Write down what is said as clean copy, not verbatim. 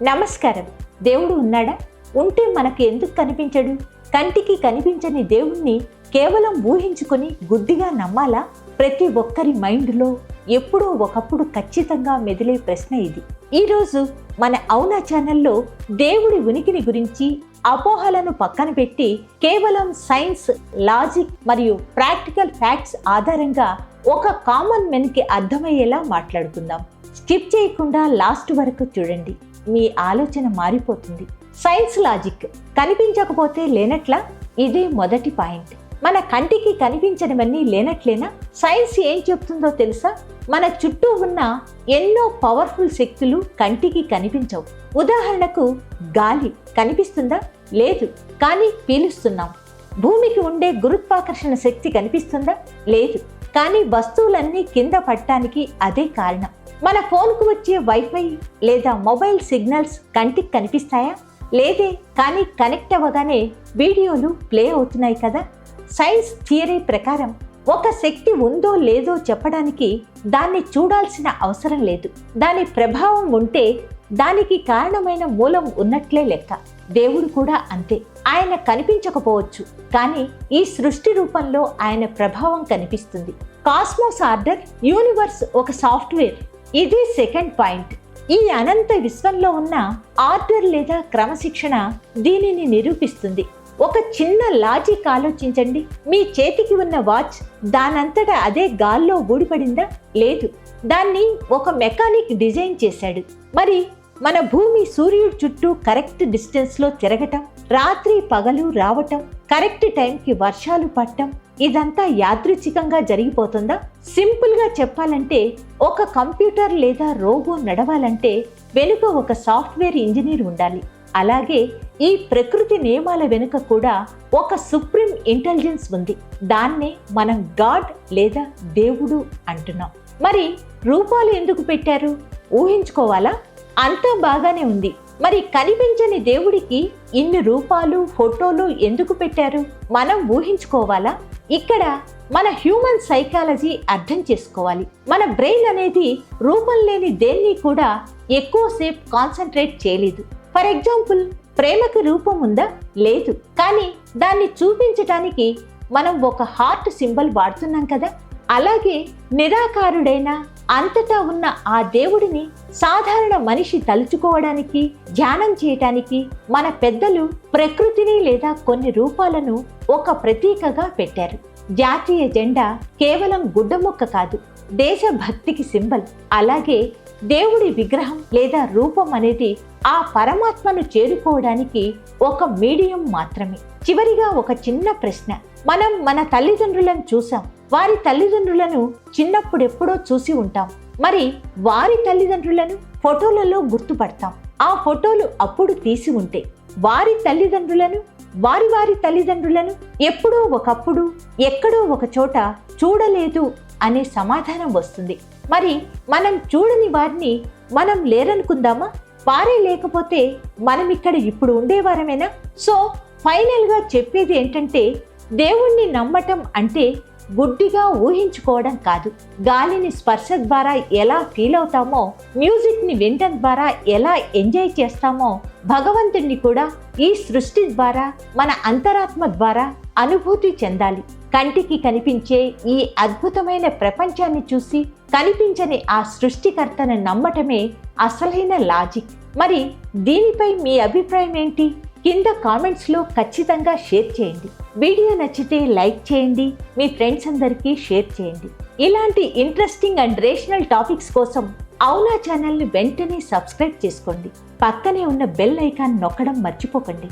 నమస్కారం. దేవుడు ఉన్నాడా? ఉంటే మనకు ఎందుకు కనిపించడు? కంటికి కనిపించని దేవుణ్ణి కేవలం ఊహించుకొని గుడ్డిగా నమ్మాలా? ప్రతి ఒక్కరి మైండ్లో ఎప్పుడో ఒకప్పుడు ఖచ్చితంగా మెదిలే ప్రశ్న ఇది. ఈరోజు మన అవునా ఛానల్లో దేవుడి ఉనికిని గురించి అపోహలను పక్కన పెట్టి కేవలం సైన్స్, లాజిక్ మరియు ప్రాక్టికల్ ఫ్యాక్ట్స్ ఆధారంగా ఒక కామన్ మెన్కి అర్థమయ్యేలా మాట్లాడుకుందాం. స్కిప్ చేయకుండా లాస్ట్ వరకు చూడండి, మీ ఆలోచన మారిపోతుంది. సైన్స్, లాజిక్ కనిపించకపోతే లేనట్లా? ఇదే మొదటి పాయింట్. మన కంటికి కనిపించనివన్నీ లేనట్లేనా? సైన్స్ ఏం చెప్తుందో తెలుసా? మన చుట్టూ ఉన్న ఎన్నో పవర్ఫుల్ శక్తులు కంటికి కనిపించవు. ఉదాహరణకు గాలి కనిపిస్తుందా? లేదు, కానీ పీలుస్తున్నాం. భూమికి ఉండే గురుత్వాకర్షణ శక్తి కనిపిస్తుందా? లేదు, కానీ వస్తువులన్నీ కింద పడటానికి అదే కారణం. మన ఫోన్కు వచ్చే వైఫై లేదా మొబైల్ సిగ్నల్స్ కంటికి కనిపిస్తాయా? లేదే, కానీ కనెక్ట్ అవ్వగానే వీడియోలు ప్లే అవుతున్నాయి కదా. సైన్స్ థియరీ ప్రకారం ఒక శక్తి ఉందో లేదో చెప్పడానికి దాన్ని చూడాల్సిన అవసరం లేదు. దాని ప్రభావం ఉంటే దానికి కారణమైన మూలం ఉన్నట్లే లెక్క. దేవుడు కూడా అంతే. ఆయన కనిపించకపోవచ్చు, కానీ ఈ సృష్టి రూపంలో ఆయన ప్రభావం కనిపిస్తుంది. కాస్మోస్ ఆర్డర్, యూనివర్స్ ఒక సాఫ్ట్వేర్. ఇది సెకండ్ పాయింట్. ఈ అనంత విశ్వంలో ఉన్న ఆర్డర్ లేదా క్రమశిక్షణ దీనిని నిరూపిస్తుంది. ఒక చిన్న లాజిక్ ఆలోచించండి. మీ చేతికి ఉన్న వాచ్ దానంతటా అదే గాల్లో ఊడిపడిందా? లేదు, దాన్ని ఒక మెకానిక్ డిజైన్ చేశాడు. మరి మన భూమి సూర్యుడి చుట్టూ కరెక్ట్ డిస్టెన్స్లో తిరగటం, రాత్రి పగలు రావటం, కరెక్ట్ టైంకి వర్షాలు పడటం, ఇదంతా యాదృచ్ఛికంగా జరిగిపోతుందా? సింపుల్గా చెప్పాలంటే ఒక కంప్యూటర్ లేదా రోబో నడవాలంటే వెనుక ఒక సాఫ్ట్వేర్ ఇంజనీర్ ఉండాలి. అలాగే ఈ ప్రకృతి నియమాల వెనుక కూడా ఒక సుప్రీం ఇంటెలిజెన్స్ ఉంది. దాన్నే మనం గాడ్ లేదా దేవుడు అంటున్నాం. మరి రూపాలు ఎందుకు పెట్టారు? ఊహించుకోవాలా? అంతా బాగానే ఉంది. మరి కనిపించని దేవుడికి ఇన్ని రూపాలు, ఫోటోలు ఎందుకు పెట్టారు? మనం ఊహించుకోవాలా? ఇక్కడ మన హ్యూమన్ సైకాలజీ అర్థం చేసుకోవాలి. మన బ్రెయిన్ అనేది రూపం లేని దేన్ని కూడా ఎక్కువసేపు కాన్సన్ట్రేట్ చేయలేదు. ఫర్ ఎగ్జాంపుల్, ప్రేమకి రూపం ఉందా? లేదు, కానీ దాన్ని చూపించటానికి మనం ఒక హార్ట్ సింబల్ వాడుతున్నాం కదా. అలాగే నిరాకారుడైన అంతటా ఉన్న ఆ దేవుడిని సాధారణ మనిషి తలుచుకోవడానికి, ధ్యానం చేయటానికి మన పెద్దలు ప్రకృతిని లేదా కొన్ని రూపాలను ఒక ప్రతీకగా పెట్టారు. జాతీయ జెండా కేవలం గుడ్డముక్క కాదు, దేశభక్తికి సింబల్. అలాగే దేవుడి విగ్రహం లేదా రూపం అనేది ఆ పరమాత్మను చేరుకోవడానికి ఒక మీడియం మాత్రమే. చివరిగా ఒక చిన్న ప్రశ్న. మనం మన తల్లిదండ్రులను చూసాం, వారి తల్లిదండ్రులను చిన్నప్పుడెప్పుడో చూసి ఉంటాం. మరి వారి తల్లిదండ్రులను ఫోటోలలో గుర్తుపడతాం. ఆ ఫోటోలు అప్పుడు తీసి ఉంటే వారి తల్లిదండ్రులను, వారి తల్లిదండ్రులను ఎప్పుడో ఒకప్పుడు ఎక్కడో ఒక చోట చూడలేదు అనే సమాధానం వస్తుంది. మరి మనం చూడని వారిని మనం లేరనుకుందామా? వారే లేకపోతే మనం ఇక్కడ ఇప్పుడు ఉండేవారమేనా? సో ఫైనల్గా చెప్పేది ఏంటంటే, దేవుణ్ణి నమ్మటం అంటే గుడ్డిగా ఊహించుకోవడం కాదు. గాలిని స్పర్శ ద్వారా ఎలా ఫీల్ అవుతామో, మ్యూజిక్ని వినడం ద్వారా ఎలా ఎంజాయ్ చేస్తామో, భగవంతుణ్ణి కూడా ఈ సృష్టి ద్వారా, మన అంతరాత్మ ద్వారా అనుభూతి చెందాలి. కంటికి కనిపించే ఈ అద్భుతమైన ప్రపంచాన్ని చూసి కనిపించని ఆ సృష్టికర్తను నమ్మటమే అసలైన లాజిక్. మరి దీనిపై మీ అభిప్రాయం ఏంటి? కింద కామెంట్స్లో ఖచ్చితంగా షేర్ చేయండి. వీడియో నచ్చితే లైక్ చేయండి, మీ ఫ్రెండ్స్ అందరికీ షేర్ చేయండి. ఇలాంటి ఇంట్రెస్టింగ్ అండ్ రేషనల్ టాపిక్స్ కోసం అవునా ఛానల్ని వెంటనే సబ్స్క్రైబ్ చేసుకోండి. పక్కనే ఉన్న బెల్ ఐకాన్ నొక్కడం మర్చిపోకండి.